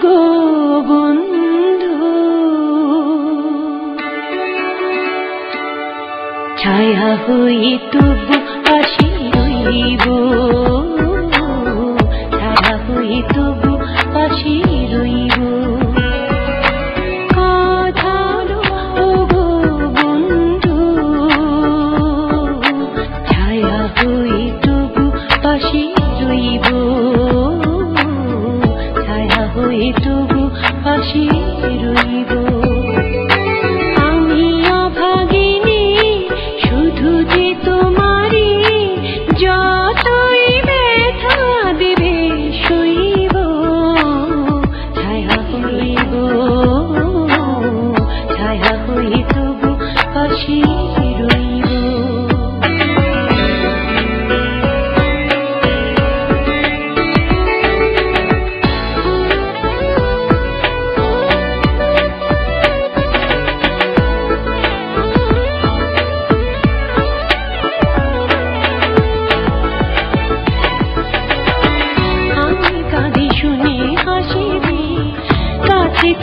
গো বন্ধু, ছায়া হয়ে তবু পাশে রইব, ছায়া হয়ে তবু পাশে রইব। তবু পাশে রইব। আমি অভাগিনী শুধু যে তোমারই, যতই ব্যথা দেবে সইব, ছায়া হইব, ছায়া হয়ে তবু পাশে রইব।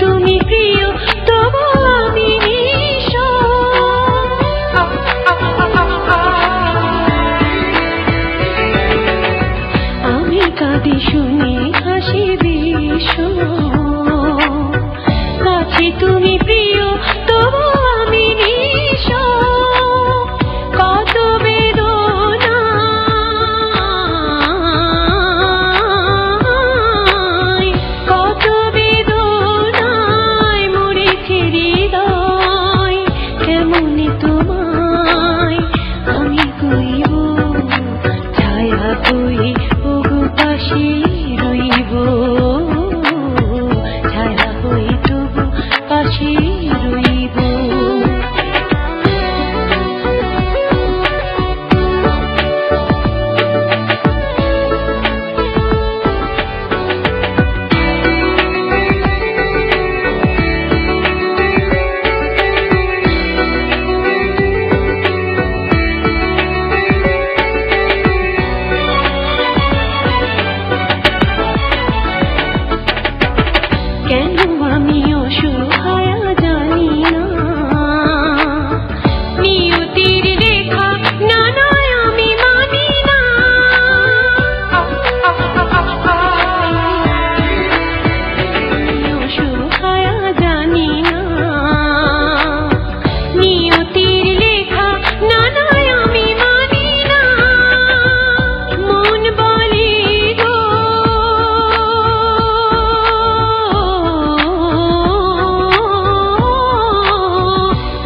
তুমি প্রিয় তবু আমি নিঃস্ব, আমি কাঁদি শুনে হাসি বিশ্ব, কাছে তুমি প্রিয় তবু আমি নিঃস্ব। কত বেদনা কত তোমায় আমি কইব, ছায়া হয়ে ওগো পাশে রইব, ছায়া হয়ে তবু পাশে রইব। কেন আমি অসহায় জানি না, নিয়তির রেখা না নয় আমি মানি না। অসহায় জানি না, নিয়তির লেখা না নয় আমি মানি না। মন বলে গো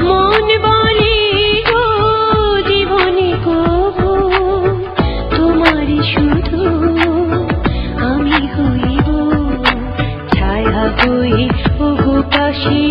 মন বলে গো জীবনে কবু তোমারই শুধু আমি হইব, ছায়া হয়ে ওগো পাশে